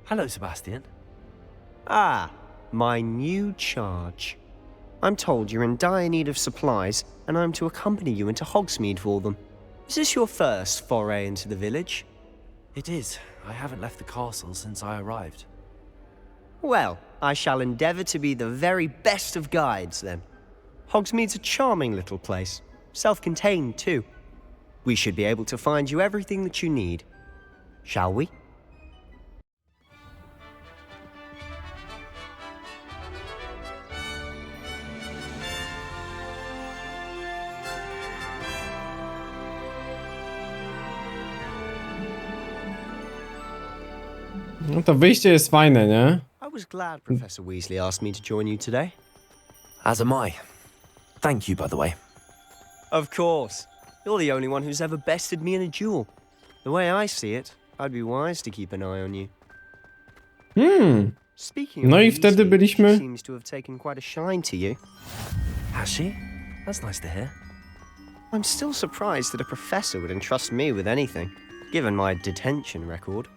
Hello, Sebastian. Ah, my new charge. I'm told you're in dire need of supplies, and I'm to accompany you into Hogsmeade for them. Is this your first foray into the village? It is. I haven't left the castle since I arrived. Well, I shall endeavour to be the very best of guides, then. Hogsmeade's a charming little place, self-contained too. We should be able to find you everything that you need. Shall we? No to wyjście jest fajne, nie? I was glad Professor Weasley asked me to join you today. As am I. Thank you, by the way. Of course. You're the only one who's ever bested me in a duel. The way I see it, I'd be wise to keep an eye on you. Speaking of No i Weasley, wtedy byliśmy... she seems to have taken quite a shine to you. Has she? That's nice to hear. I'm still surprised that a professor would entrust me with anything, given my detention record.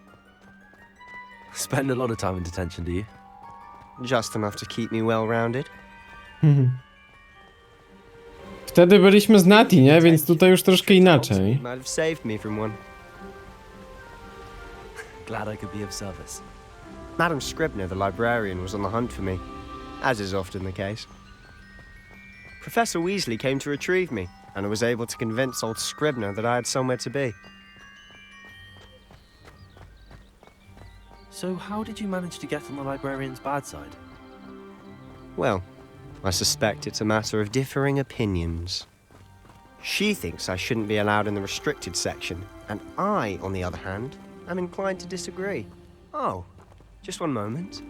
Spend a lot of time in detention, do you? Just enough to keep me well-rounded. Wtedy byliśmy z Nati, nie? Więc tutaj już troszkę inaczej. Might have saved me from one. Glad I could be of service. Madam Scribner, the librarian, was on the hunt for me, as is often the case. Professor Weasley came to retrieve me, and I was able to convince old Scribner that I had somewhere to be. So how did you manage to get on the librarian's bad side? Well, I suspect it's a matter of differing opinions. She thinks I shouldn't be allowed in the restricted section, and I, on the other hand, am inclined to disagree. Oh, just one moment.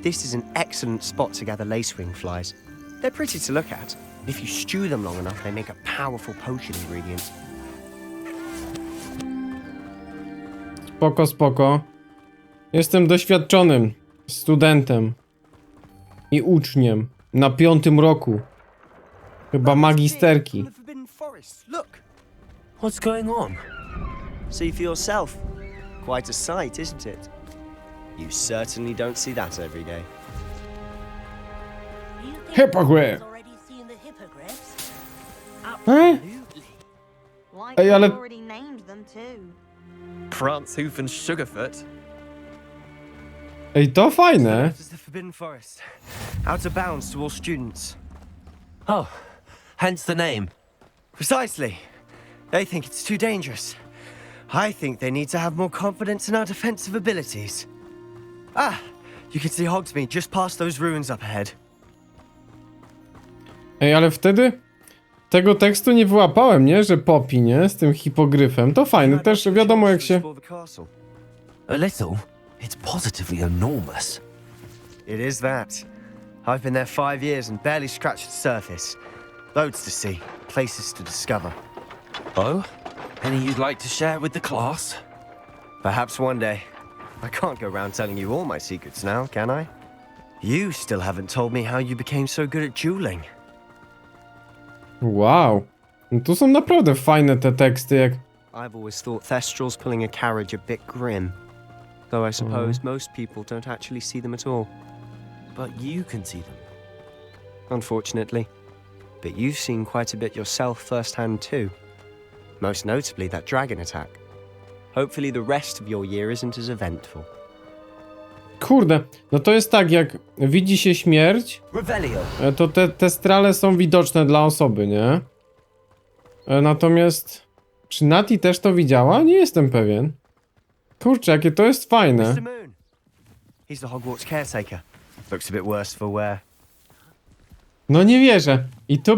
This is an excellent spot to gather lacewing flies. They're pretty to look at. If you stew them long enough, they make a powerful potion ingredient. Spoko, spoko. Jestem doświadczonym studentem i uczniem na 5. roku. Chyba magisterki. The Forbidden Forest. Look, What's going on? see for yourself. Quite a sight, isn't it? You certainly don't see that every day. You think Hippogriff. I've already seen the hippogriffs? Absolutely. Like Ej, ale- I've already named them too. Prancehoof and Sugarfoot. Ej, to fajne. This is the Forbidden Forest. Out of bounds to all students. Oh, hence the name. Precisely. They think it's too dangerous. I think they need to have more confidence in our defensive abilities. Ah, you can see Hogsmeade just past those ruins up ahead. Ej, ale wtedy tego tekstu nie wyłapałem, nie? Że Poppy, nie? Z tym hipogryfem. To fajne, też wiadomo jak się... A little? It's positively enormous. It is that. I've been there 5 years and barely scratched the surface. Loads to see, places to discover. Oh? Any you'd like to share with the class? Perhaps one day. I can't go around telling you all my secrets now, can I? You still haven't told me how you became so good at dueling. Wow. No tu są naprawdę fajne te teksty, jak... I've always thought Thestrals pulling a carriage a bit grim. Though I suppose most people don't actually see them at all. But you can see them. Unfortunately. But you've seen quite a bit yourself firsthand too. Most notably that dragon attack. Hopefully the rest of your year isn't as eventful. Kurde, no to jest tak, jak widzi się śmierć, Revelio! to te strale są widoczne dla osoby, nie? Natomiast... Czy Nati też to widziała? Nie jestem pewien. Kurczę, jakie to jest fajne. Mr. Moon! He's the Hogwarts caretaker. Looks a bit worse for wear. No nie wierzę. I to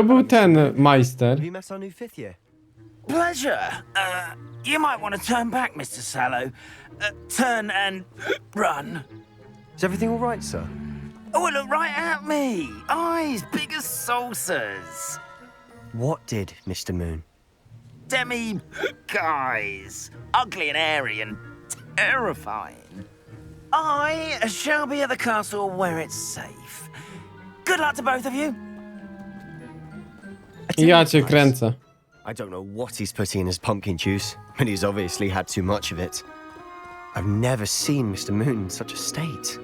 był ten majster. Have you met our new 5th year? Pleasure. You might want to turn back, Mr. Sallow. Turn and run. Is everything all right, sir? Oh, look right at me. Eyes big as saucers. What did, Mr. Moon? Demi guys. Ugly and airy and terrifying. I shall be at the castle where it's safe. Good luck to both of you. Ja cię kręcę. I don't know what he's putting in his pumpkin juice, but he's obviously had too much of it. I've never seen Mr. Moon in such a state.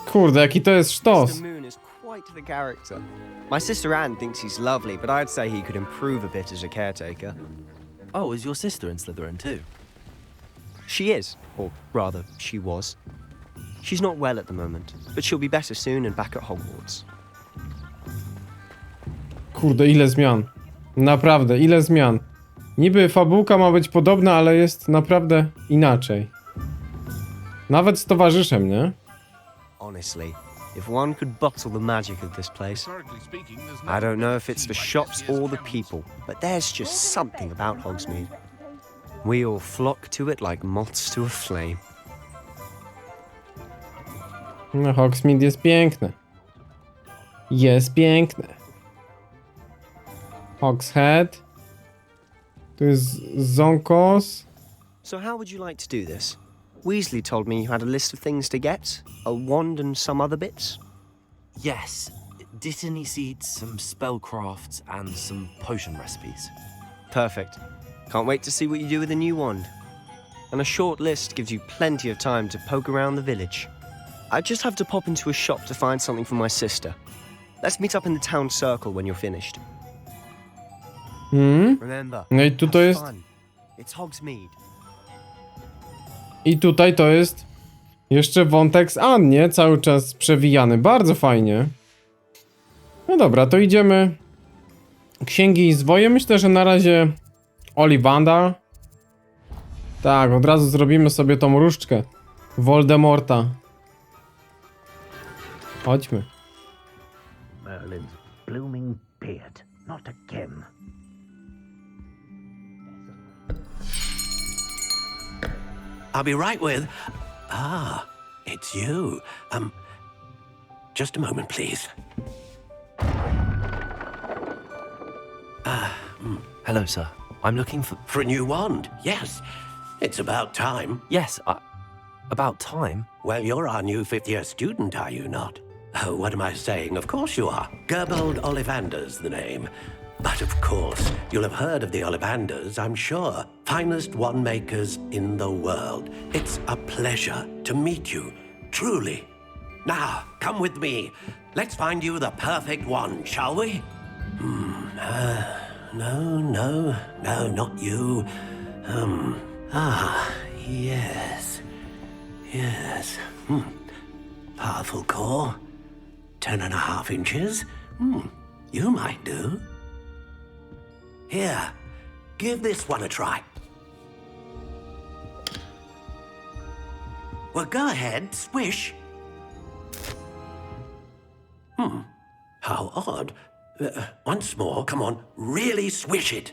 Kurde, jaki to jest sztos. Mr. Moon is quite the character. My sister Anne thinks he's lovely, but I'd say he could improve a bit as a caretaker. Oh, is your sister in Slytherin too? She is, or rather, she was. She's not well at the moment, but she'll be better soon and back at Hogwarts. Kurde, ile zmian. Naprawdę, ile zmian. Niby fabułka ma być podobna, ale jest naprawdę inaczej. Nawet z towarzyszem, nie? Honestly, if one could bottle the magic of this place, I don't know if it's the shops or the people, but there's just something about Hogsmeade. We all flock to it like moths to a flame. No, Hogsmeade jest piękne. Jest piękne. Hogshead. Tu jest Zonkos. So how would you like to do this? Weasley told me you had a list of things to get, a wand and some other bits. Yes. Dittany seeds, some spellcrafts, and some potion recipes. Perfect. Can't wait to see what you do with the new wand. And a short list gives you plenty of time to poke around the village. I just have to pop into a shop to find something for my sister. Let's meet up in the town circle when you're finished. Remember, No i tu to have jest... fun. It's Hogsmeade. I tutaj to jest jeszcze wątek z Annie, cały czas przewijany. Bardzo fajnie. No dobra, to idziemy. Księgi i zwoje. Myślę, że na razie Ollivandar. Tak, od razu zrobimy sobie tą różdżkę Voldemorta. Chodźmy. Merlin's blooming beard, not again. I'll be right with... Ah, it's you. Just a moment, please. Hello, sir. I'm looking for... For a new wand, yes. It's about time. Yes, about time. Well, you're our new fifth-year student, are you not? Oh, what am I saying? Of course you are. Gerbold Ollivander's the name. But of course, you'll have heard of the Ollivanders, I'm sure. Finest wand makers in the world. It's a pleasure to meet you, truly. Now, come with me. Let's find you the perfect wand, shall we? No, not you. Yes. Powerful core. 10.5 inches. You might do. Here, give this one a try. Well, go ahead, swish. How odd. Once more, come on, really swish it.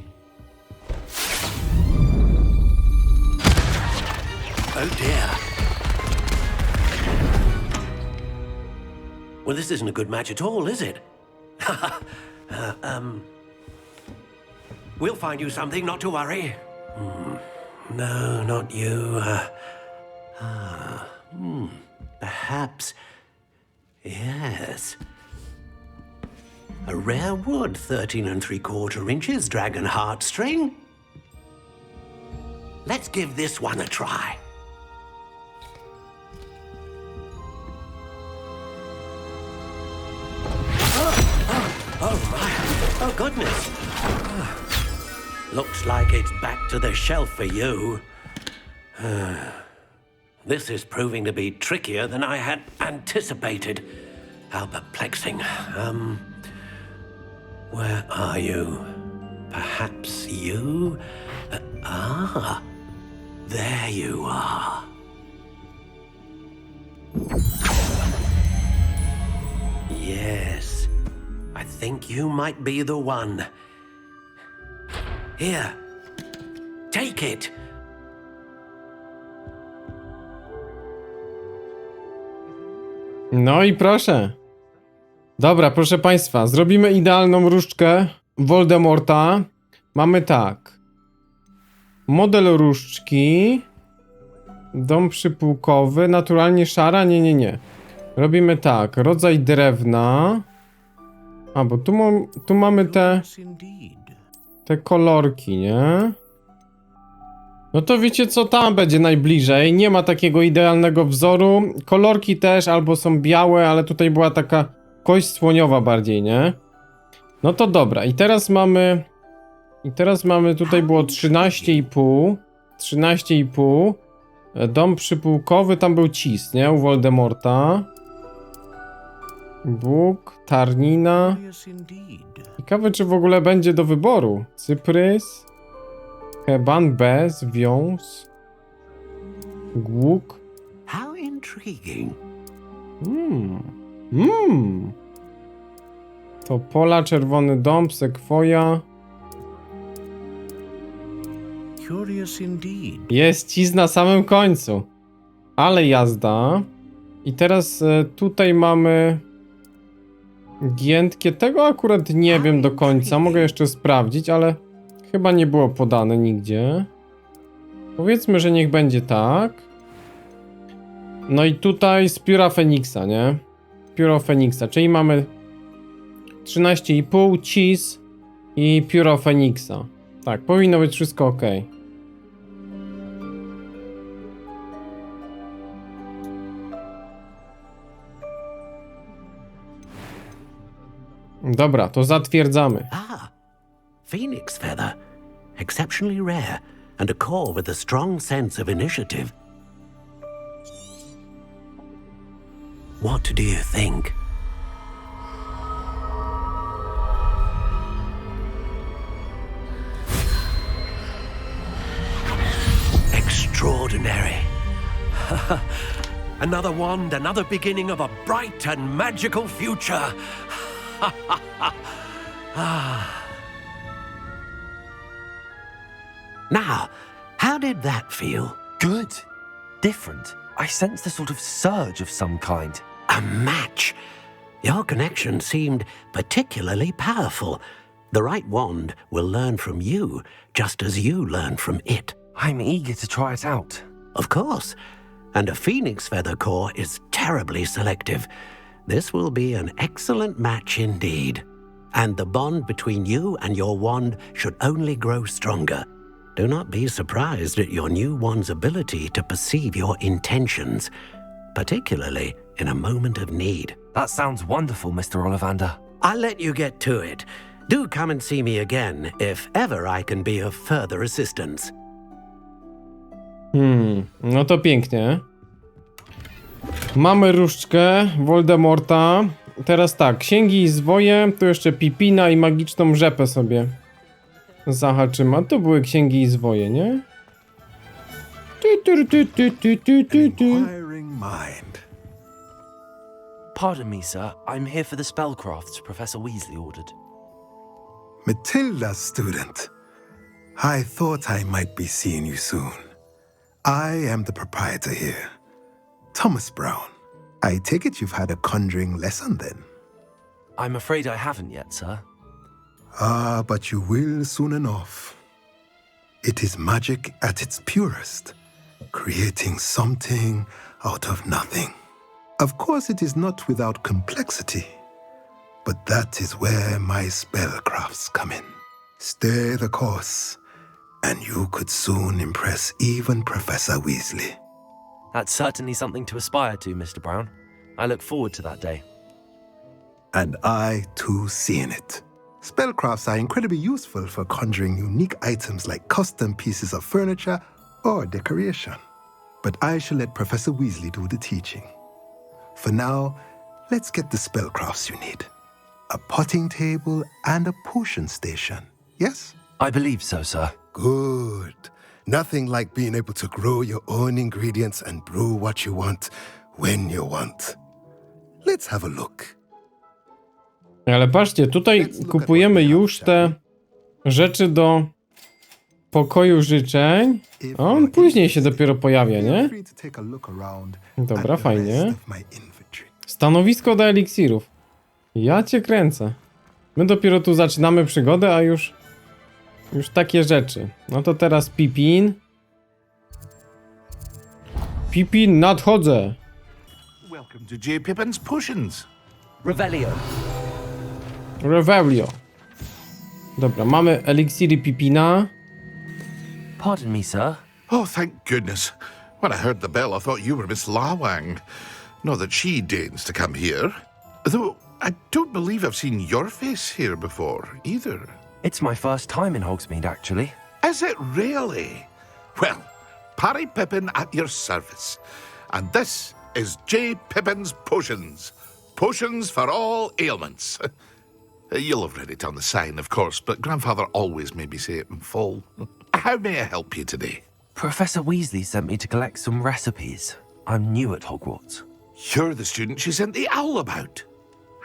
Oh dear. Well, this isn't a good match at all, is it? We'll find you something, not to worry. No, not you. Perhaps. Yes. A rare wood, 13 3/4 inches, dragon heartstring. Let's give this one a try. Oh my. Oh goodness. Looks like it's back to the shelf for you. This is proving to be trickier than I had anticipated. How perplexing. Where are you? Perhaps you? There you are. Yes, I think you might be the one. Here, take it. No i proszę. Dobra, proszę państwa, zrobimy idealną różdżkę Voldemorta. Mamy tak. Model różdżki. Dom przypułkowy, naturalnie szara, nie. Robimy tak, rodzaj drewna. A, bo tu mamy te kolorki, nie? No to wiecie co, tam będzie najbliżej. Nie ma takiego idealnego wzoru. Kolorki też albo są białe, ale tutaj była taka kość słoniowa bardziej, nie? No to dobra. I teraz mamy... tutaj było 13,5. 13,5. Dom przypułkowy, tam był cis, nie? U Voldemorta. Bóg, Tarnina. Ciekawe, czy w ogóle będzie do wyboru. Cyprys. Heban, bez, wiąz. Głuk. How intriguing. To pola, czerwony dąb, sekwoja. Curious indeed. Jest cis na samym końcu. Ale jazda. I teraz tutaj mamy giętkie. Tego akurat nie wiem do końca. Mogę jeszcze sprawdzić, ale chyba nie było podane nigdzie. Powiedzmy, że niech będzie tak. No i tutaj z pióra Feniksa, nie? Pióro Feniksa, czyli mamy 13,5, cis i pióro Feniksa. Tak, powinno być wszystko ok. Dobra, to zatwierdzamy. Ah, phoenix feather. Exceptionally rare, and a core with a strong sense of initiative. What do you think? Extraordinary. Another wand, another beginning of a bright and magical future. Now, how did that feel? Good. Different. I sensed a sort of surge of some kind. A match. Your connection seemed particularly powerful. The right wand will learn from you, just as you learn from it. I'm eager to try it out. Of course. And a phoenix feather core is terribly selective. This will be an excellent match indeed. And the bond between you and your wand should only grow stronger. Do not be surprised at your new wand's ability to perceive your intentions, particularly in a moment of need. That sounds wonderful, Mr. Ollivander. I'll let you get to it. Do come and see me again if ever I can be of further assistance. No to pięknie. Mamy różdżkę Voldemorta. Teraz tak, księgi i zwoje, tu jeszcze Pipina i magiczną rzepę sobie zahaczymy. A to były księgi i zwoje, nie? Inquiring mind. Pardon me, sir. I'm here for the spellcrafts Professor Weasley ordered. Matilda, student. I thought I might be seeing you soon. I am the proprietor here, Thomas Brown. I take it you've had a conjuring lesson then? I'm afraid I haven't yet, sir. Ah, but you will soon enough. It is magic at its purest, creating something out of nothing. Of course, it is not without complexity, but that is where my spellcrafts come in. Stay the course, and you could soon impress even Professor Weasley. That's certainly something to aspire to, Mr. Brown. I look forward to that day. And I, too, seeing it. Spellcrafts are incredibly useful for conjuring unique items like custom pieces of furniture or decoration. But I shall let Professor Weasley do the teaching. For now, let's get the spellcrafts you need. A potting table and a potion station, yes? I believe so, sir. Good. Nothing like being able to grow your own ingredients and brew what you want when you want. Let's have a look. Ale patrzcie, tutaj kupujemy już te rzeczy do pokoju życzeń. A on później się dopiero pojawia, nie? Dobra, fajnie. Stanowisko do eliksirów. Ja cię kręcę. My dopiero tu zaczynamy przygodę, a już takie rzeczy. No to teraz Pipin. Pipin, nadchodzę. Welcome to J. Pippin's Potions. Revelio. Revelio. Dobra, mamy eliksiry Pipina. Pardon me, sir. Oh, thank goodness. When I heard the bell, I thought you were Miss Lawang. Not that she deigns to come here. Though I don't believe I've seen your face here before, either. It's my first time in Hogsmeade, actually. Is it really? Well, Parry Pippin at your service. And this is J. Pippin's Potions. Potions for all ailments. You'll have read it on the sign, of course, but Grandfather always made me say it in full. How may I help you today? Professor Weasley sent me to collect some recipes. I'm new at Hogwarts. You're the student she sent the owl about.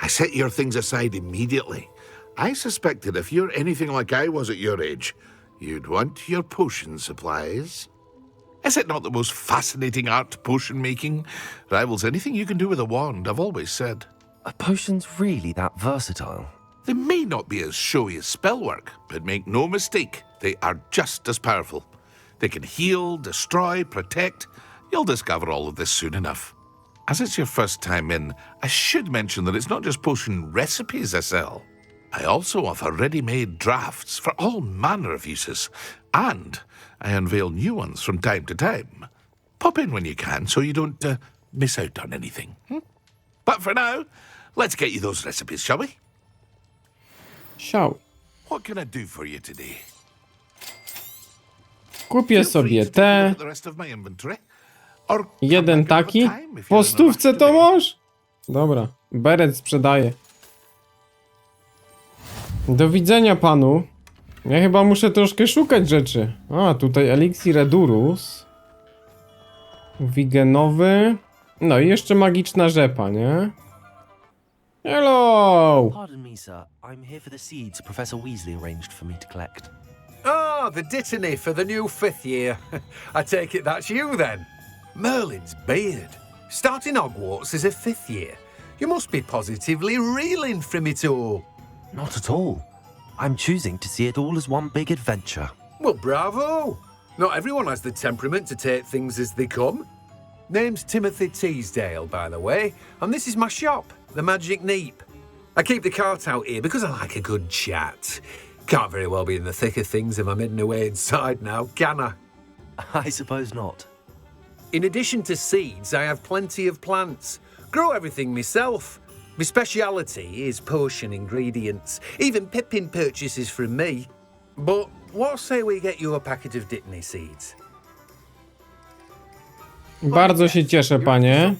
I set your things aside immediately. I suspected if you're anything like I was at your age, you'd want your potion supplies. Is it not the most fascinating art, potion making? Rivals anything you can do with a wand, I've always said. Are potions really that versatile? They may not be as showy as spellwork, but make no mistake, they are just as powerful. They can heal, destroy, protect. You'll discover all of this soon enough. As it's your first time in, I should mention that it's not just potion recipes I sell. I also offer ready-made drafts for all manner of uses, and I unveil new ones from time to time. Pop in when you can so you don't miss out on anything. But for now, let's get you those recipes, shall we? Siał. What can I do for you today? Kupię sobie te. Jeden taki. Po stówce to masz? Dobra, beret sprzedaję. Do widzenia panu. Ja chyba muszę troszkę szukać rzeczy. A, tutaj eliksir Edurus. Wigenowy. No i jeszcze magiczna rzepa, nie? Hello! Pardon me, sir. I'm here for the seeds Professor Weasley arranged for me to collect. Oh, the dittany for the new 5th year. I take it that's you then. Merlin's beard. Starting Hogwarts as a 5th year. You must be positively reeling from it all. Not at all. I'm choosing to see it all as one big adventure. Well, bravo. Not everyone has the temperament to take things as they come. Name's Timothy Teasdale, by the way, and this is my shop, the Magic Neep. I keep the cart out here because I like a good chat. Can't very well be in the thick of things if I'm hidden away inside now, can I? I suppose not. In addition to seeds, I have plenty of plants. Grow everything myself. My speciality is potion ingredients. Even Pippin purchases from me. But what say we get you a packet of Dittany seeds? Bardzo się cieszę, panie.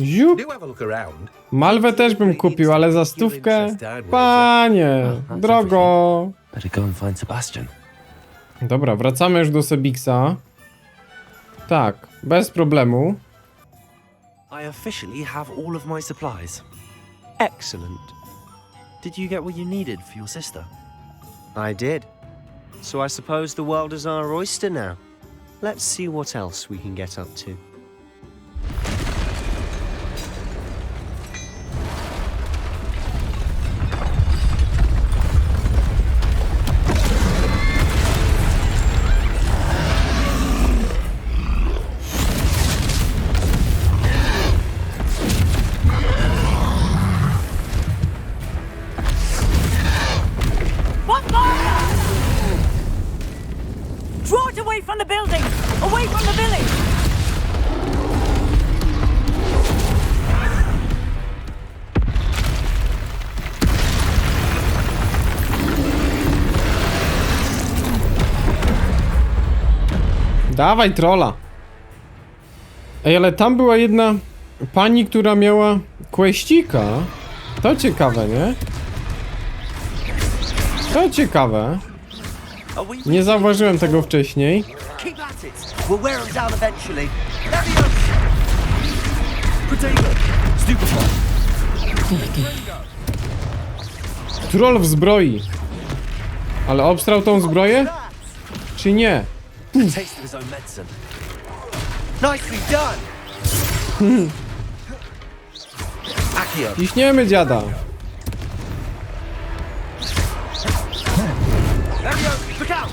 Ziup. Do have a look around. Malwę też bym kupił, ale za stówkę? Panie, drogo. Better go and find Sebastian. Dobra, wracamy już do Sebixa. Tak, bez problemu. I officially have all of my supplies. Excellent. Did you get what you needed for your sister? I did. So I suppose the world is our oyster now. Let's see what else we can get up to. Draw it away from the building! Away from the village! Dawaj trolla. Ej, ale tam była jedna pani, która miała questika. To ciekawe, nie? To ciekawe. Nie zauważyłem tego wcześniej. Keep at it. We'll wear them down eventually. Troll w zbroi. Ale obstrał tą zbroję? Czy nie? Taste of his own medicine. Nicely done. Accio. Ciśniemy dziada. Look out.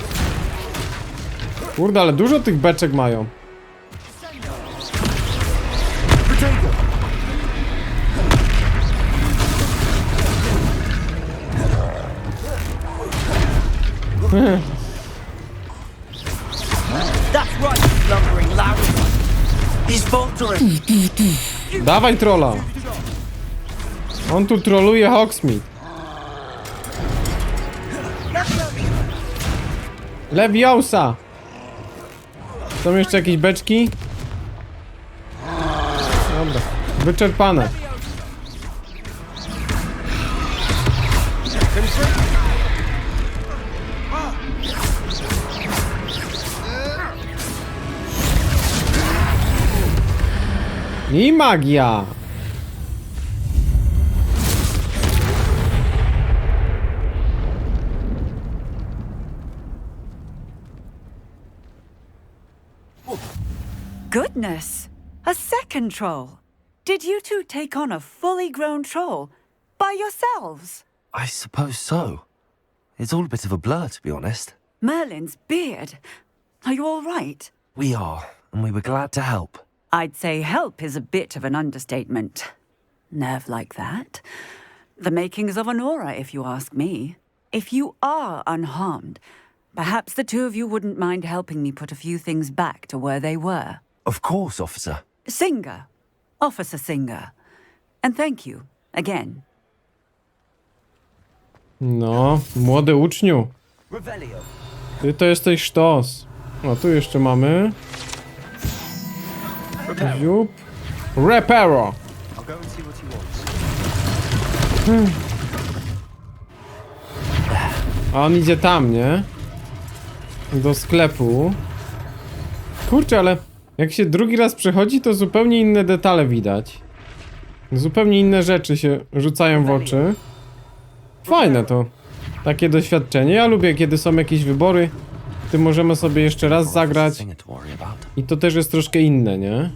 Kurde, ale dużo tych beczek mają. That's lumbering loud. He's faltering. Dawaj trolla. On tu troluje Hogsmeade. Leviosa. Są jeszcze jakieś beczki? Dobra, wyczerpane. I magia. Goodness! A second troll! Did you two take on a fully grown troll by yourselves? I suppose so. It's all a bit of a blur, to be honest. Merlin's beard. Are you all right? We are, and we were glad to help. I'd say help is a bit of an understatement. Nerve like that. The makings of an aura, if you ask me. If you are unharmed, perhaps the two of you wouldn't mind helping me put a few things back to where they were. Of course, officer. Singer. Officer Singer. And thank you, again. No, młody uczniu. Revelio. Ty to jesteś sztos. O, tu jeszcze mamy. Ziup. Reparo. A on idzie tam, nie? Do sklepu. Kurczę, ale jak się drugi raz przechodzi, to zupełnie inne detale widać. Zupełnie inne rzeczy się rzucają w oczy. Fajne to. Takie doświadczenie. Ja lubię, kiedy są jakieś wybory. Ty możemy sobie jeszcze raz zagrać. I to też jest troszkę inne, nie?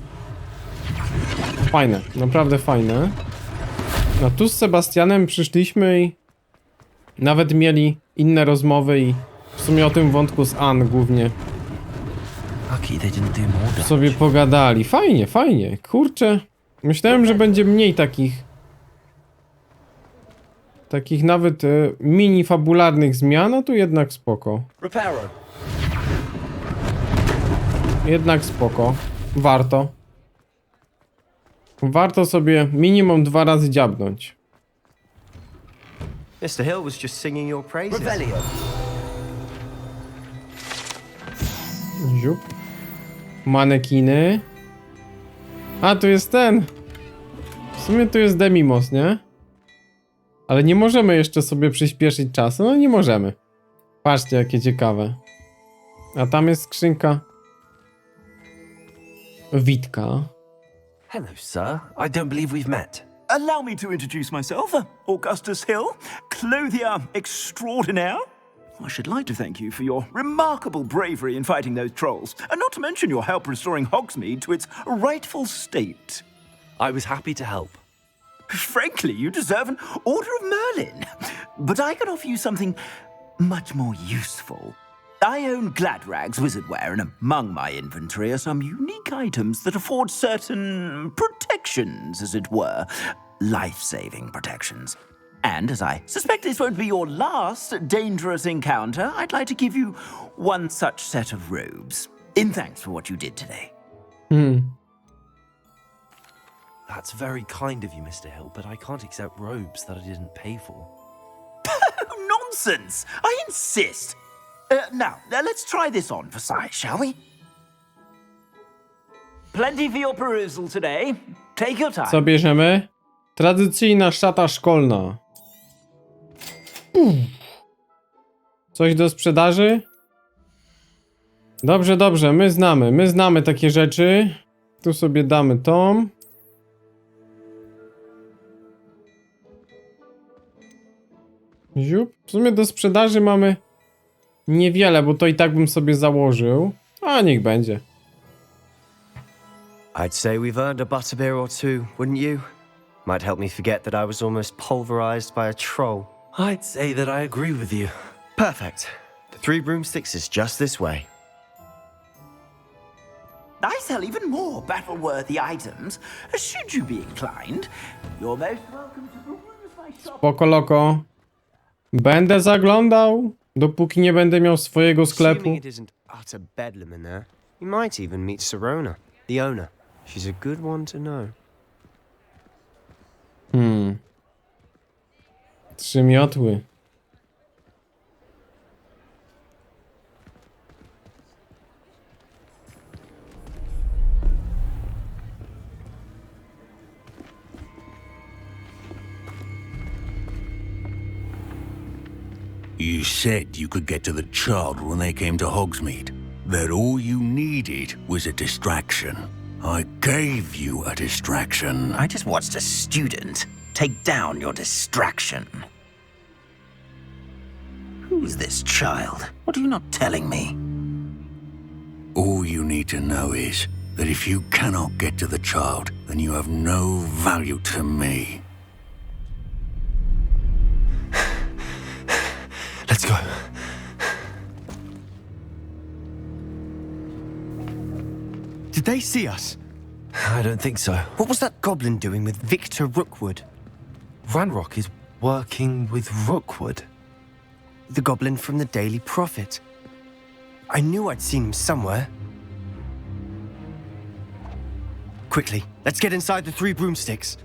Fajne, naprawdę fajne. No tu z Sebastianem przyszliśmy i nawet mieli inne rozmowy i w sumie o tym wątku z Ann głównie sobie pogadali. Fajnie, fajnie. Kurczę, myślałem, że będzie mniej takich nawet mini fabularnych zmian, a tu jednak spoko. Jednak spoko. Warto. Warto sobie minimum 2 razy dziabnąć. Mr. Hill was just singing your praises. Revelio. Ziup. Manekiny. A, tu jest ten. W sumie tu jest Demimos, nie? Ale nie możemy jeszcze sobie przyspieszyć czasu. No nie możemy. Patrzcie, jakie ciekawe. A tam jest skrzynka Witka. Hello, sir. I don't believe we've met. Allow me to introduce myself, Augustus Hill, clothier extraordinaire. I should like to thank you for your remarkable bravery in fighting those trolls, and not to mention your help restoring Hogsmeade to its rightful state. I was happy to help. Frankly, you deserve an Order of Merlin. But I can offer you something much more useful. I own Gladrag's wizardware, and among my inventory are some unique items that afford certain protections, as it were. Life-saving protections. And as I suspect this won't be your last dangerous encounter, I'd like to give you one such set of robes, in thanks for what you did today. That's very kind of you, Mr. Hill, but I can't accept robes that I didn't pay for. Nonsense! I insist! Now, let's try this on for size, shall we? Plenty for your perusal today. Take your time. Co bierzemy? Tradycyjna szata szkolna. Coś do sprzedaży? Dobrze, dobrze, my znamy takie rzeczy. Tu sobie damy tą. Ziup. W sumie do sprzedaży mamy niewiele, bo to i tak bym sobie założył. A niech będzie. I'd say we've earned a butterbeer or two, wouldn't you? Might help me forget that I was almost pulverized by a troll. I'd say that I agree with you. Perfect. The 3 broomsticks is just this way. I sell even more battle-worthy items. Should you be inclined, you're most welcome to peruse my shop. Spoko loko. Będę zaglądał, dopóki nie będę miał swojego sklepu. Assuming it isn't utter bedlam in there. You might even meet Sirona, the owner. She's a good one to know. 3 miotły. You said you could get to the child when they came to Hogsmeade. That all you needed was a distraction. I gave you a distraction. I just watched a student take down your distraction. Who's this child? What are you not telling me? All you need to know is that if you cannot get to the child, then you have no value to me. Let's go. Did they see us? I don't think so. What was that goblin doing with Victor Rookwood? Ranrock is working with Rookwood. The goblin from the Daily Prophet. I knew I'd seen him somewhere. Quickly, let's get inside the 3 broomsticks.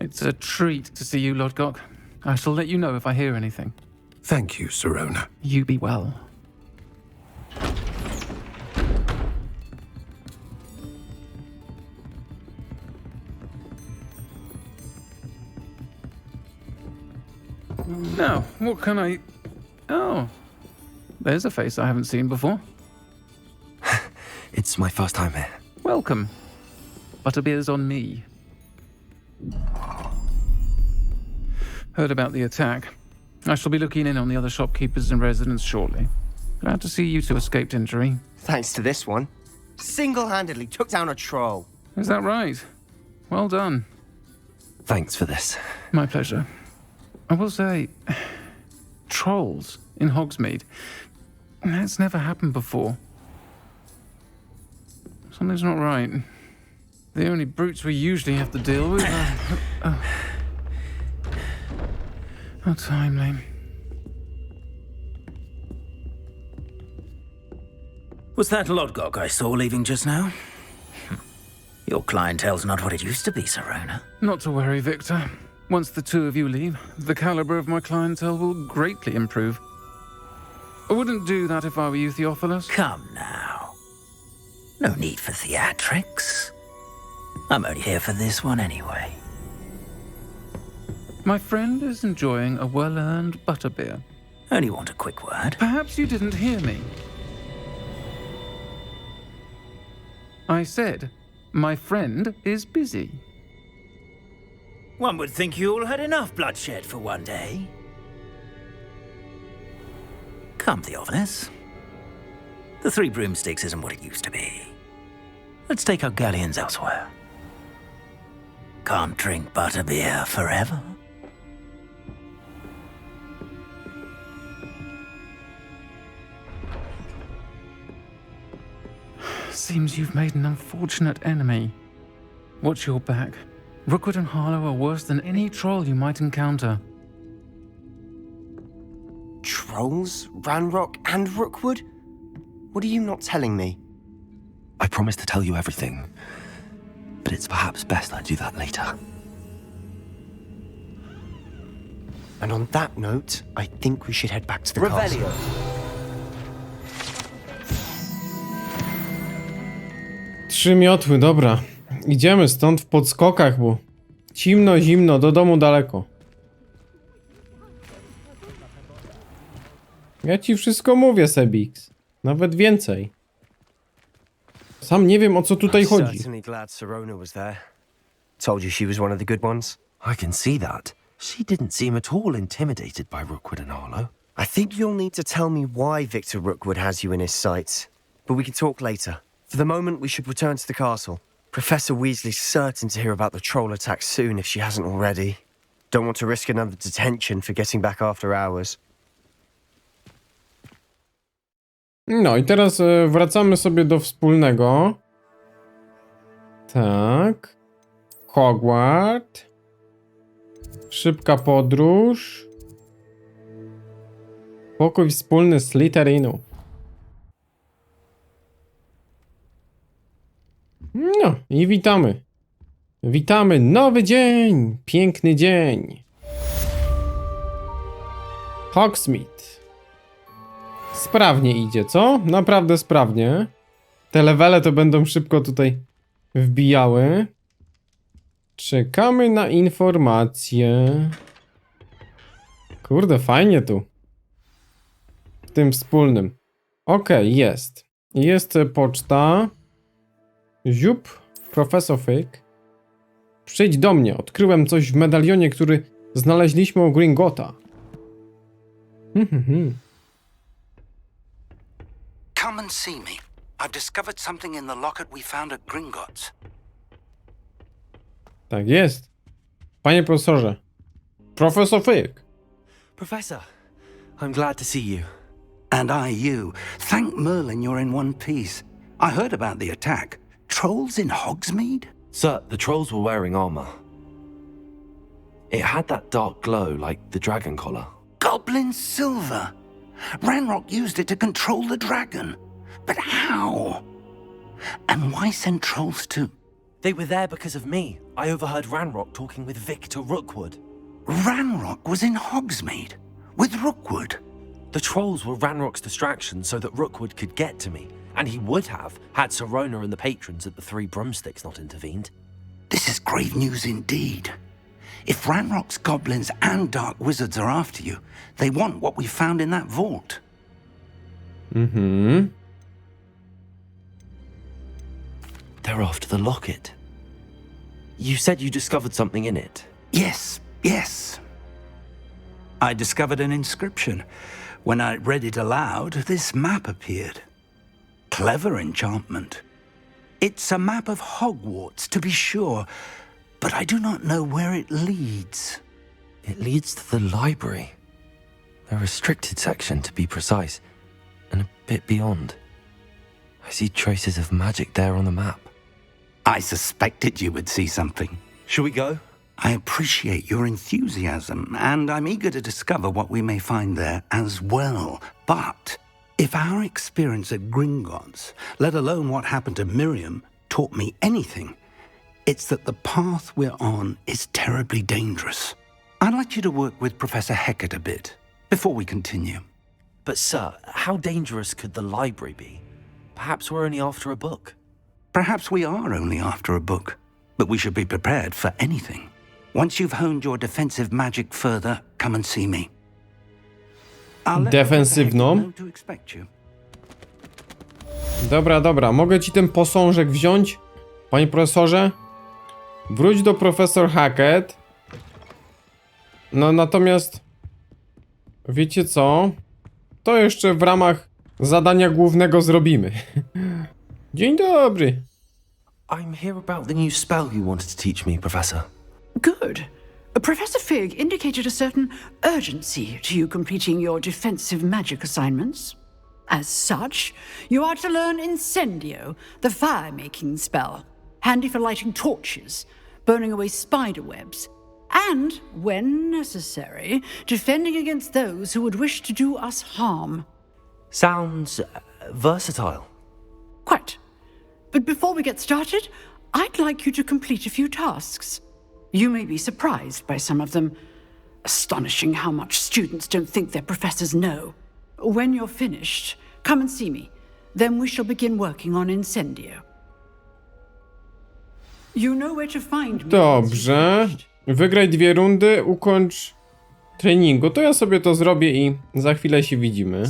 It's a treat to see you, Lodgok. I shall let you know if I hear anything. Thank you, Sirona. You be well. Now, what can I... Oh, there's a face I haven't seen before. It's my first time here. Welcome. Butterbeer's on me. Heard about the attack. I shall be looking in on the other shopkeepers and residents shortly. Glad to see you two escaped injury. Thanks to this one. Single-handedly took down a troll. Is that right? Well done. Thanks for this. My pleasure. I will say, trolls in Hogsmeade. That's never happened before. Something's not right. The only brutes we usually have to deal with are... How timely. Was that Lodgok I saw leaving just now? Your clientele's not what it used to be, Sirona. Not to worry, Victor. Once the 2 of you leave, the caliber of my clientele will greatly improve. I wouldn't do that if I were you, Theophilus. Come now. No need for theatrics. I'm only here for this one anyway. My friend is enjoying a well-earned butterbeer. Only want a quick word. Perhaps you didn't hear me. I said, my friend is busy. One would think you all had enough bloodshed for one day. Come, Theophilus. The 3 broomsticks isn't what it used to be. Let's take our galleons elsewhere. Can't drink butterbeer forever. Seems you've made an unfortunate enemy. Watch your back. Rookwood and Harlow are worse than any troll you might encounter. Trolls? Ranrock and Rookwood? What are you not telling me? I promised to tell you everything, but it's perhaps best I do that later. And on that note, I think we should head back to the castle. Trzy miotły, dobra. Idziemy stąd w podskokach, bo cimno, zimno, do domu daleko. Ja ci wszystko mówię, Sebix. Nawet więcej. Sam nie wiem, o co tutaj chodzi. Certainly glad Sirona was there. Told you she was one of the good ones. I can see that. She didn't seem at all intimidated by Rookwood and Harlow. I think you'll need to tell me why Victor Rookwood has you in his sights. But we can talk later. For the moment, we should return to the castle. Professor Weasley's certain to hear about the troll attack soon if she hasn't already. Don't want to risk another detention for getting back after hours. No i teraz wracamy sobie do wspólnego. Tak. Hogwart. Szybka podróż. Pokój wspólny Slytherinu. No i witamy. Witamy, nowy dzień, piękny dzień. Hogsmeade. Sprawnie idzie, co? Naprawdę sprawnie. Te levele to będą szybko tutaj wbijały. Czekamy na informacje. Kurde, fajnie tu. W tym wspólnym. Okej, jest. Jest poczta. Ziup, Professor Fig. Przyjdź do mnie. Odkryłem coś w medalionie, który znaleźliśmy u Gringotha. Come and see me. I've discovered something in the locket we found at Gringotts. Tak jest. Panie profesorze. Professor Fig. Professor, I'm glad to see you. And you. Thank Merlin you're in one piece. I heard about the attack. Trolls in Hogsmeade? Sir, the trolls were wearing armor. It had that dark glow like the dragon collar. Goblin silver. Ranrock used it to control the dragon. But how? And why send trolls too? They were there because of me. I overheard Ranrock talking with Victor Rookwood. Ranrock was in Hogsmeade with Rookwood. The trolls were Ranrock's distraction so that Rookwood could get to me. And he would have, had Sirona and the patrons at the Three Broomsticks not intervened. This is grave news indeed. If Ranrock's goblins and dark wizards are after you, they want what we found in that vault. Mhm. They're after the locket. You said you discovered something in it. Yes. I discovered an inscription. When I read it aloud, this map appeared. Clever enchantment. It's a map of Hogwarts, to be sure, but I do not know where it leads. It leads to the library. A restricted section, to be precise, and a bit beyond. I see traces of magic there on the map. I suspected you would see something. Shall we go? I appreciate your enthusiasm, and I'm eager to discover what we may find there as well. But if our experience at Gringotts, let alone what happened to Miriam, taught me anything, it's that the path we're on is terribly dangerous. I'd like you to work with Professor Hecat a bit before we continue. But sir, how dangerous could the library be? Perhaps we're only after a book. Perhaps we are only after a book, but we should be prepared for anything. Once you've honed your defensive magic further, come and see me. Defensywną? Dobra, mogę ci ten posążek wziąć? Panie profesorze? Wróć do profesor Hackett. No natomiast... Wiecie co? To jeszcze w ramach zadania głównego zrobimy. Dzień dobry. I'm here about the new spell you wanted to teach me, Professor. Good. Professor Fig indicated a certain urgency to you completing your defensive magic assignments. As such, you are to learn Incendio, the fire-making spell, handy for lighting torches, burning away spider webs, and, when necessary, defending against those who would wish to do us harm. Sounds versatile. Quite. But before we get started, I'd like you to complete a few tasks. You may be surprised by some of them. Astonishing how much students don't think their professors know. When you're finished, come and see me. Then we shall begin working on Incendio. You know where to find me. Dobrze. Wygraj 2 rundy, ukończ treningu. To ja sobie to zrobię i za chwilę się widzimy.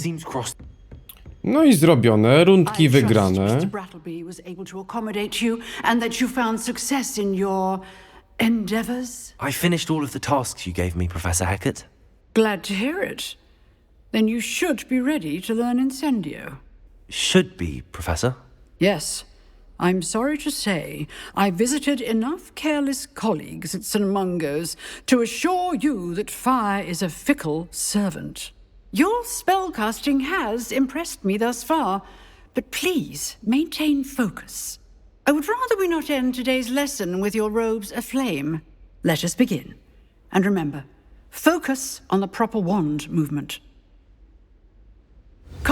No i zrobione, rundki wygrane. Mr. Brattleby was able to accommodate you and that you found success in your endeavors. I finished all of the tasks you gave me, Professor Hecat. Glad to hear it. Then you should be ready to learn Incendio. Should be, Professor. Yes. I'm sorry to say, I visited enough careless colleagues at St. Mungo's to assure you that fire is a fickle servant. Your spellcasting has impressed me thus far, but please maintain focus. I would rather we not end today's lesson with your robes aflame. Let us begin. And remember, focus on the proper wand movement.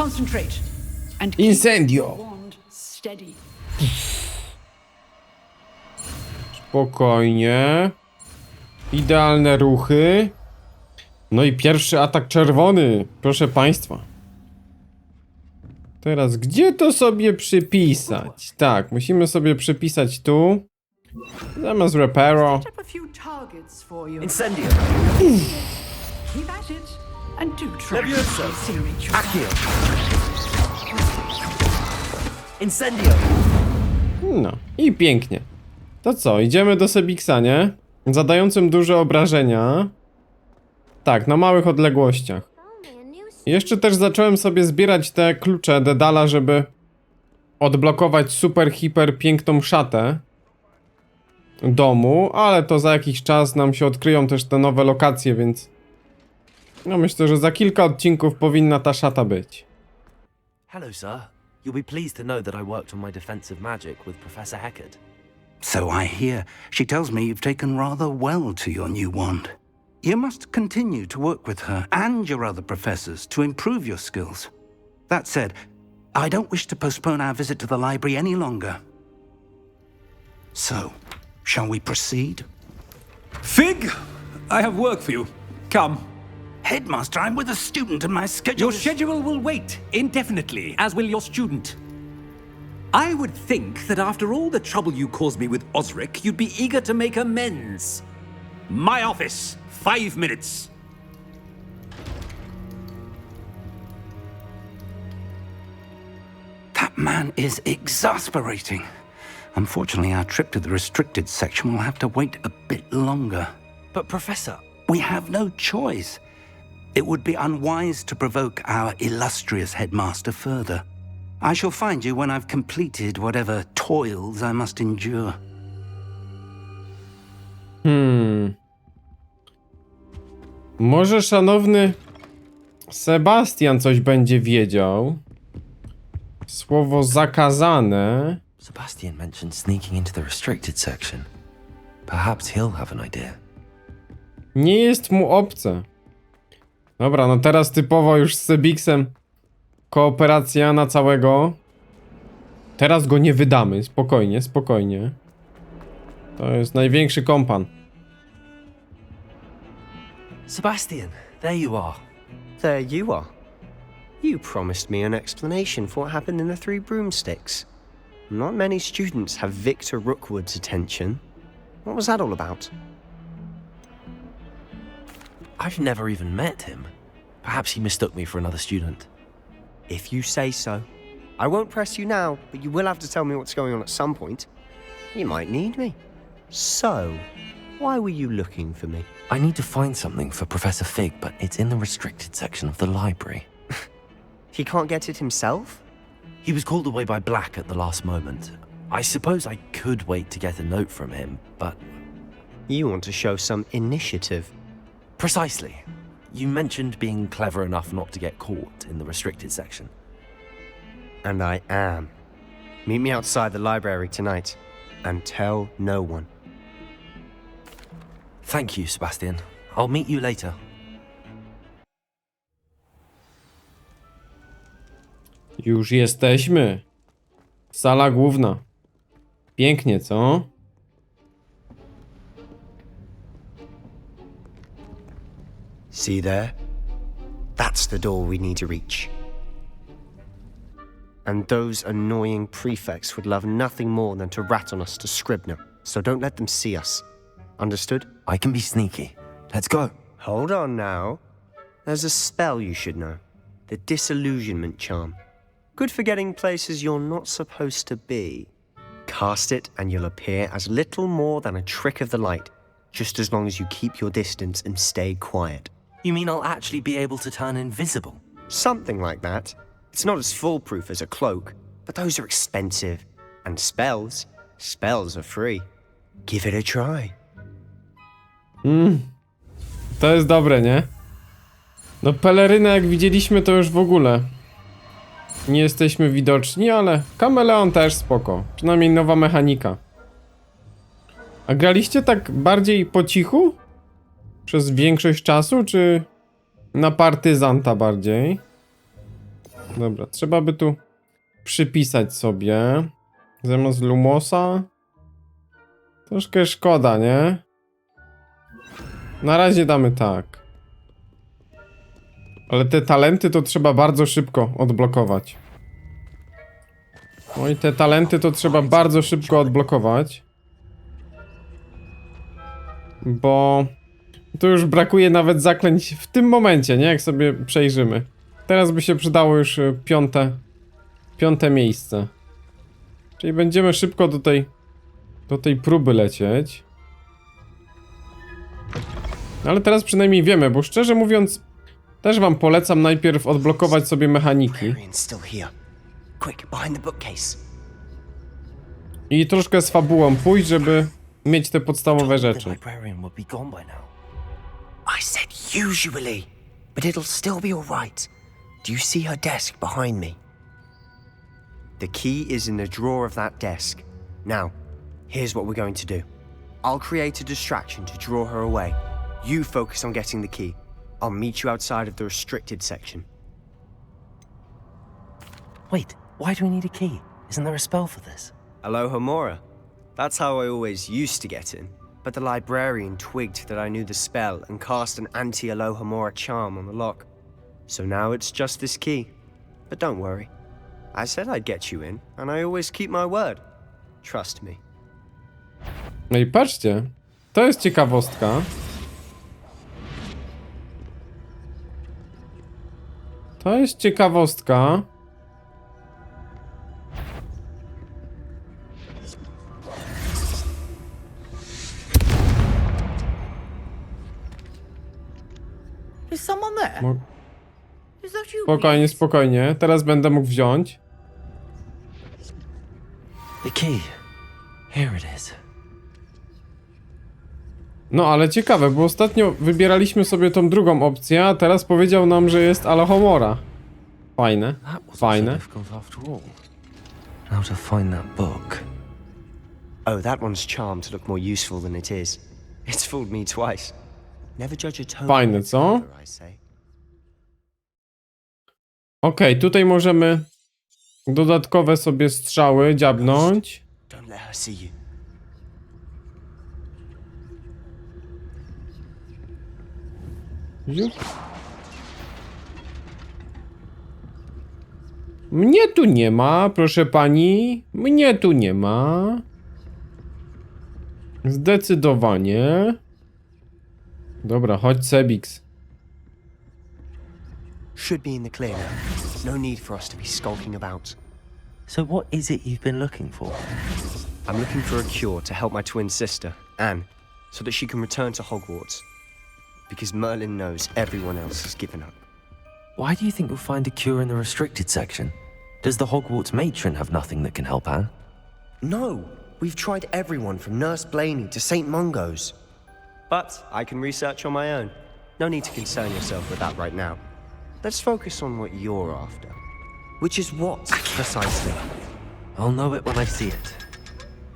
Concentrate and keep Incendio. the wand steady. Spokojnie. Idealne ruchy. No i pierwszy atak czerwony. Proszę państwa. Teraz gdzie to sobie przypisać? Tak, musimy sobie przypisać tu. Zamiast reparo. Set up a few targets for you. Incendio. Keep at it and do try to Levioso. incinerate your Accio. Incendio. No i pięknie. To co, idziemy do Sebiksa, nie? Zadającym duże obrażenia. Tak, na małych odległościach. Jeszcze też zacząłem sobie zbierać te klucze Dedala, żeby odblokować super, hiper piękną szatę domu, ale to za jakiś czas nam się odkryją też te nowe lokacje, więc no myślę, że za kilka odcinków powinna ta szata być. Hello, sir. You'll be pleased to know that I worked on my defensive magic with Professor Heckard. So I hear. She tells me you've taken rather well to your new wand. You must continue to work with her and your other professors to improve your skills. That said, I don't wish to postpone our visit to the library any longer. So, shall we proceed? Fig, I have work for you. Come. Headmaster, I'm with a student and my schedule Your schedule will wait indefinitely, as will your student. I would think that after all the trouble you caused me with Osric, you'd be eager to make amends. My office, 5 minutes. That man is exasperating. Unfortunately, our trip to the restricted section will have to wait a bit longer. But, Professor... We have no choice. It would be unwise to provoke our illustrious headmaster further. I shall find you when I've completed whatever toils I must endure. Może szanowny Sebastian coś będzie wiedział. Słowo zakazane. Sebastian mentioned sneaking into the restricted section. Perhaps he'll have an idea. Nie jest mu obce. Dobra, no teraz typowo już z Sebiksem kooperacja na całego. Teraz go nie wydamy. Spokojnie, spokojnie. To jest największy kompan. Sebastian, there you are. There you are. You promised me an explanation for what happened in the Three Broomsticks. Not many students have Victor Rookwood's attention. What was that all about? I've never even met him. Perhaps he mistook me for another student. If you say so. I won't press you now, but you will have to tell me what's going on at some point. You might need me. So, why were you looking for me? I need to find something for Professor Fig, but it's in the restricted section of the library. He can't get it himself? He was called away by Black at the last moment. I suppose I could wait to get a note from him, but... You want to show some initiative. Precisely. You mentioned being clever enough not to get caught in the restricted section. And I am. Meet me outside the library tonight, and tell no one. Thank you, Sebastian. I'll meet you later. Już jesteśmy. Sala główna. Pięknie, co? See there? That's the door we need to reach. And those annoying prefects would love nothing more than to rat on us to Scribner, so don't let them see us. Understood? I can be sneaky. Let's go. Hold on now. There's a spell you should know. The Disillusionment Charm. Good for getting places you're not supposed to be. Cast it and you'll appear as little more than a trick of the light, just as long as you keep your distance and stay quiet. You mean I'll actually be able to turn invisible? Something like that. It's not as foolproof as a cloak, but those are expensive. And spells are free. Give it a try. To jest dobre, nie? No pelerynę jak widzieliśmy to już w ogóle nie jesteśmy widoczni, ale kameleon też spoko. Przynajmniej nowa mechanika. A graliście tak bardziej po cichu? Przez większość czasu, czy na partyzanta bardziej? Dobra, trzeba by tu przypisać sobie. Zamiast Lumosa. Troszkę szkoda, nie? Na razie damy tak. Ale te talenty to trzeba bardzo szybko odblokować. No i te talenty to trzeba bardzo szybko odblokować. Bo tu już brakuje nawet zaklęć w tym momencie, nie? Jak sobie przejrzymy. Teraz by się przydało już piąte miejsce. Czyli będziemy szybko do tej próby lecieć. Ale teraz przynajmniej wiemy, bo szczerze mówiąc też wam polecam najpierw odblokować sobie mechaniki. I troszkę z fabułą pójść, żeby mieć te podstawowe rzeczy. I said usually, but it'll still be alright. Do you see her desk behind me? The key is in the drawer of that desk. Now, here's what we're going to do. I'll create a distraction to draw her away. You focus on getting the key. I'll meet you outside of the restricted section. Wait, why do we need a key? Isn't there a spell for this? Alohomora. That's how I always used to get in. But the librarian twigged that I knew the spell and cast an anti-Alohomora charm on the lock. So now it's just this key. But don't worry. I said I'd get you in, and I always keep my word. Trust me. No i patrzcie, to jest ciekawostka. To jest ciekawostka. Is someone there? Is that you? Spokojnie, spokojnie. Teraz będę mógł wziąć. The key. Here it is. No ale ciekawe, bo ostatnio wybieraliśmy sobie tą drugą opcję, a teraz powiedział nam, że jest Alohomora. Fajne, fajne. How to find that book. Oh, that one's charmed to look more useful than it is. It's fooled me twice. Never judge a tone. Fajne, co? I say. Okej, tutaj możemy dodatkowe sobie strzały dziabnąć. Don't let her see you. Mnie tu nie ma, proszę pani. Mnie tu nie ma. Zdecydowanie. Dobra, chodź Sebix. Should be in the clear now. No need for us to be skulking about. So what is it you've been looking for? I'm looking for a cure to help my twin sister, Anne, so that she can return to Hogwarts. Because Merlin knows everyone else has given up. Why do you think you'll find a cure in the restricted section? Does the Hogwarts matron have nothing that can help Anne? No! We've tried everyone from Nurse Blaney to St. Mungo's. But I can research on my own. No need to concern yourself with that right now. Let's focus on what you're after. Which is what, precisely? I'll know it when I see it.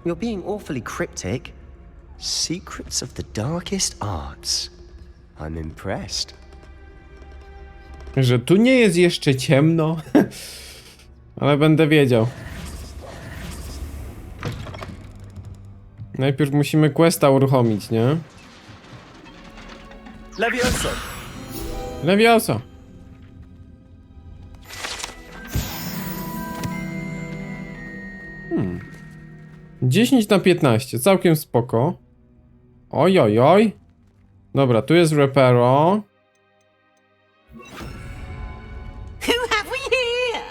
You're being awfully cryptic. Secrets of the darkest arts. I'm impressed. Że tu nie jest jeszcze ciemno. Ale będę wiedział. Najpierw musimy questa uruchomić, nie? Levioso! Levioso! 10 na 15, całkiem spoko. Oj, oj, oj. Dobra, tu jest Reparo. Who have we here?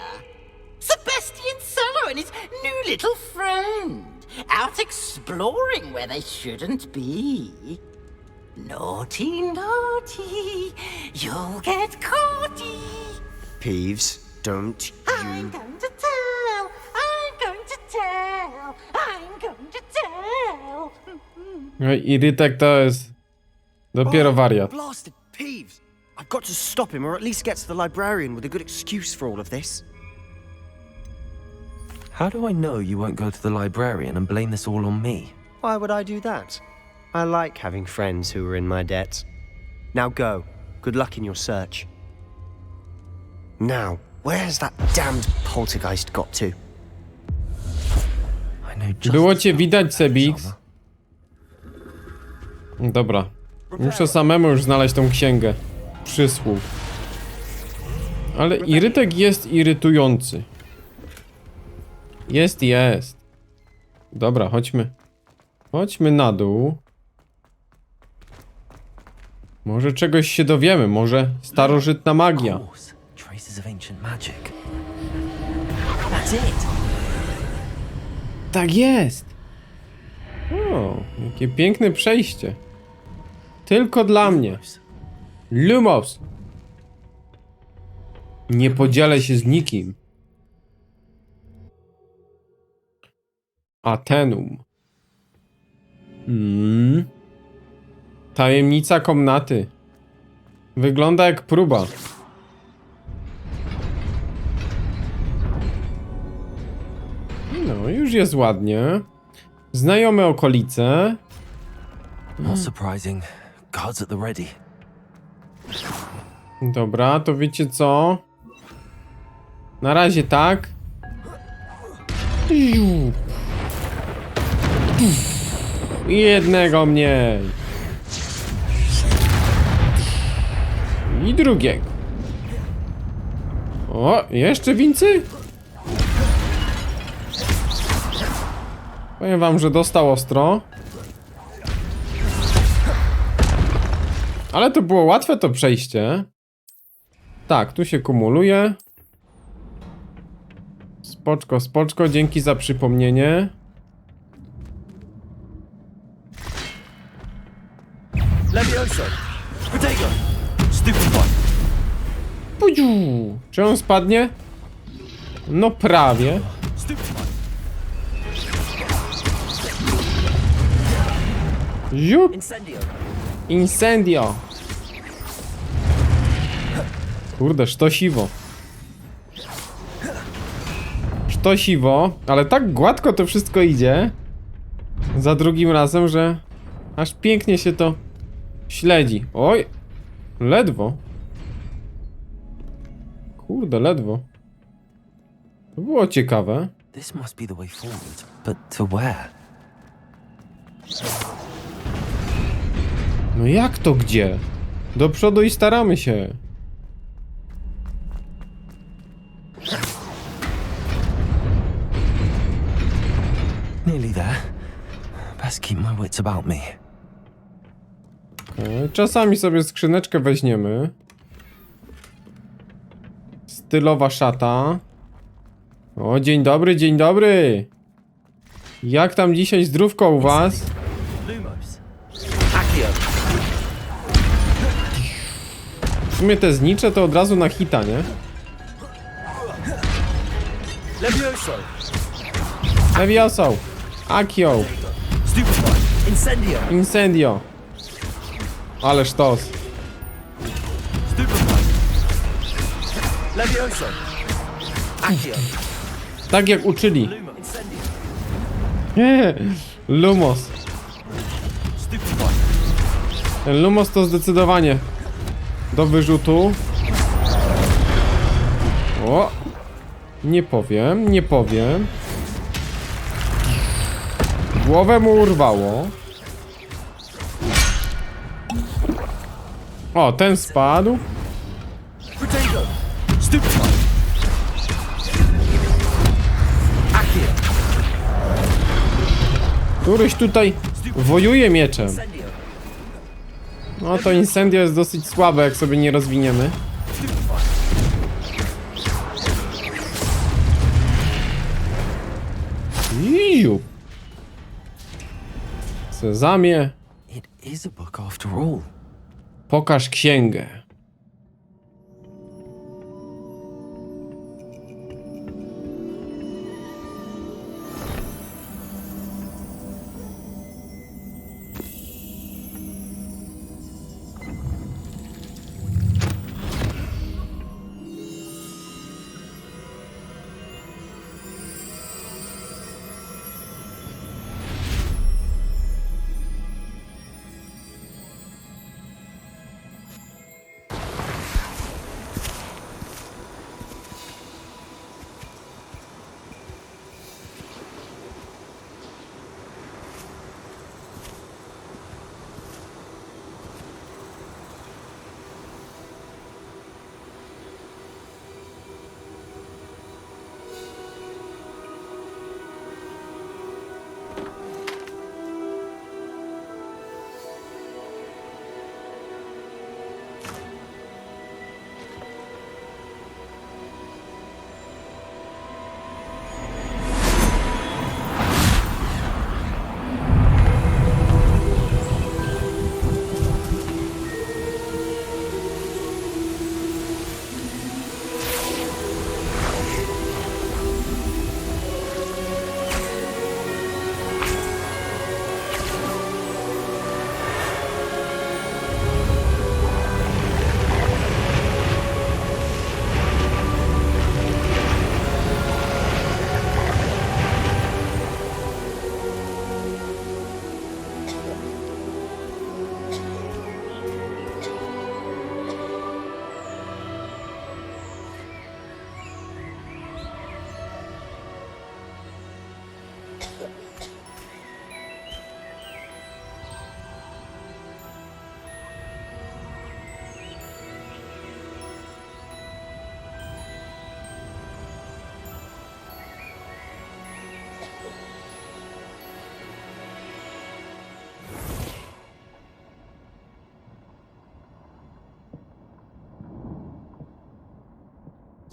Sebastian Sallow and his new little friend. Out exploring where they shouldn't be. Naughty, naughty. You'll get caughty. Peeves, don't I'm you... going to tell. I'm going to tell. I'm going to tell. No i Rytek to jest dopiero wariat. Blasted Peeves! I've got to stop him, or at least get to the librarian with a good excuse for all of this. How do I know you won't go to the librarian and blame this all on me? Why would I do that? I like having friends who are in my debt. Now go. Good luck in your search. Now, Where has that damned poltergeist got to? Było cię widać, Sebix. Dobra. Muszę samemu już znaleźć tą księgę przysług. Ale irytek jest irytujący. Jest. Dobra, chodźmy. Chodźmy na dół. Może czegoś się dowiemy, może starożytna magia. Traces of ancient magic. That's it. Tak jest. O, jakie piękne przejście. Tylko dla mnie. Lumos. Nie podzielę się z nikim. Atenum. Tajemnica komnaty. Wygląda jak próba. No, już jest ładnie. Znajome okolice. Not surprising. Guards at the ready. Dobra, to wiecie co? Na razie tak. Jednego mniej. I drugiego. O, jeszcze wincy? Powiem wam, że dostał ostro. Ale to było łatwe to przejście. Tak, tu się kumuluje. Spoczko, dzięki za przypomnienie. Levioso. Protego. Stupid one. Pudziu. Czy on spadnie? No prawie. Ziup. Incendio. Kurde, sztosiwo. Sztosiwo, ale tak gładko to wszystko idzie. Za drugim razem, że aż pięknie się to śledzi. Oj, ledwo. Kurde, ledwo. To było ciekawe. This must be the way forward, but to where? No jak to gdzie? Do przodu i staramy się. Nearly there. Best keep my wits about me. Czasami sobie skrzyneczkę weźmiemy. Stylowa szata. O, dzień dobry, dzień dobry. Jak tam dzisiaj zdrówko u was? W sumie te znicze to od razu na hita, nie? Levioso. Levioso. Akio. Incendio. Incendio. Ale sztos. Levioso. Accio. Tak jak uczyli. Nie. Lumos. Ten Lumos to zdecydowanie do wyrzutu. O. Nie powiem, nie powiem. Głowę mu urwało. O, ten spadł. Protego. Stupid one. Accio. Któryś tutaj wojuje mieczem. No to Incendio jest dosyć słabe, jak sobie nie rozwiniemy. Iu. Sezamie. It is a book after all. Pokaż księgę.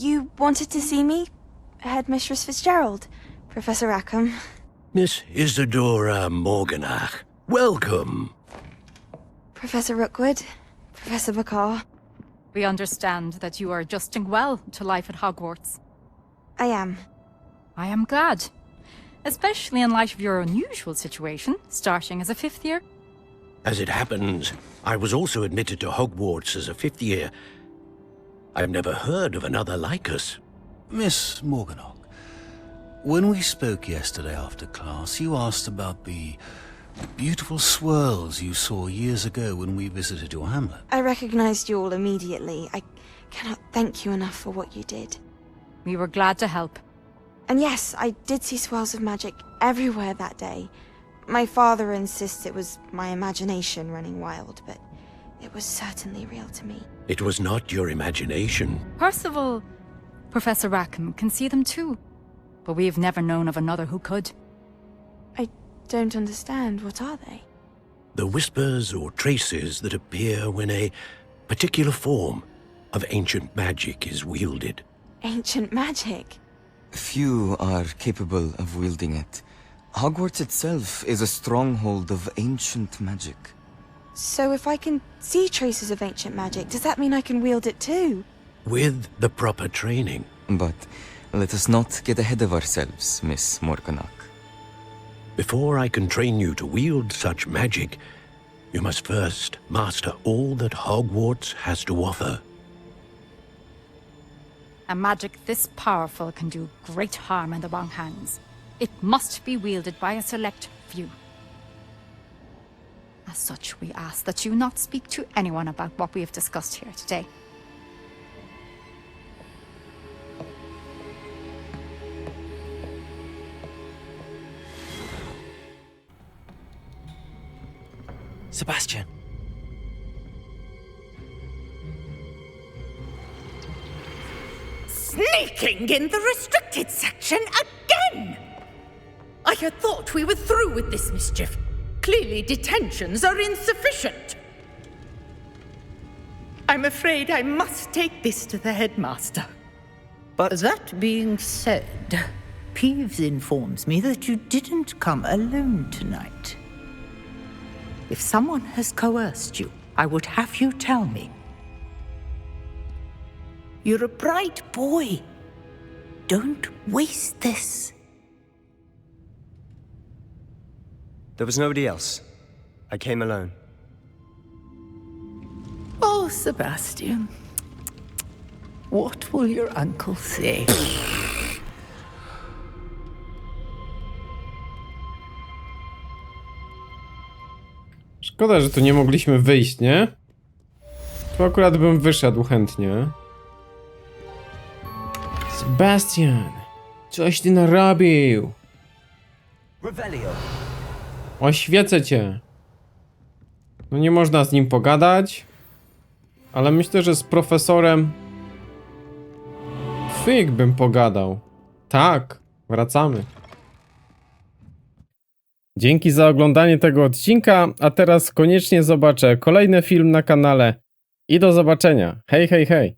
You wanted to see me? Headmistress Fitzgerald, Professor Rackham. Miss Isadora Morganach, welcome. Professor Rookwood, Professor Bakar. We understand that you are adjusting well to life at Hogwarts. I am. I am glad. Especially in light of your unusual situation, starting as a 5th year. As it happens, I was also admitted to Hogwarts as a 5th year. I've never heard of another like us. Miss Morganach, when we spoke yesterday after class, you asked about the beautiful swirls you saw years ago when we visited your hamlet. I recognized you all immediately. I cannot thank you enough for what you did. We were glad to help. And yes, I did see swirls of magic everywhere that day. My father insists it was my imagination running wild, but it was certainly real to me. It was not your imagination. Percival, Professor Rackham can see them too. But we have never known of another who could. I don't understand. What are they? The whispers or traces that appear when a particular form of ancient magic is wielded. Ancient magic? Few are capable of wielding it. Hogwarts itself is a stronghold of ancient magic. So if I can see traces of ancient magic, does that mean I can wield it too? With the proper training. But let us not get ahead of ourselves, Miss Morganach. Before I can train you to wield such magic, you must first master all that Hogwarts has to offer. A magic this powerful can do great harm in the wrong hands. It must be wielded by a select few. As such, we ask that you not speak to anyone about what we have discussed here today. Sebastian. Sneaking in the restricted section again! I had thought we were through with this mischief. Clearly detentions are insufficient. I'm afraid I must take this to the headmaster. But that being said, Peeves informs me that you didn't come alone tonight. If someone has coerced you, I would have you tell me. You're a bright boy. Don't waste this. There was nobody else. I came alone. Oh, Sebastian. What will your uncle say? Szkoda, że tu nie mogliśmy wyjść, nie? Tu akurat bym wyszedł chętnie. Sebastian, coś ty narobił. Revelio. Oświecę cię. No nie można z nim pogadać. Ale myślę, że z profesorem Fig bym pogadał. Tak, wracamy. Dzięki za oglądanie tego odcinka, a teraz koniecznie zobaczę kolejny film na kanale. I do zobaczenia. Hej, hej, hej.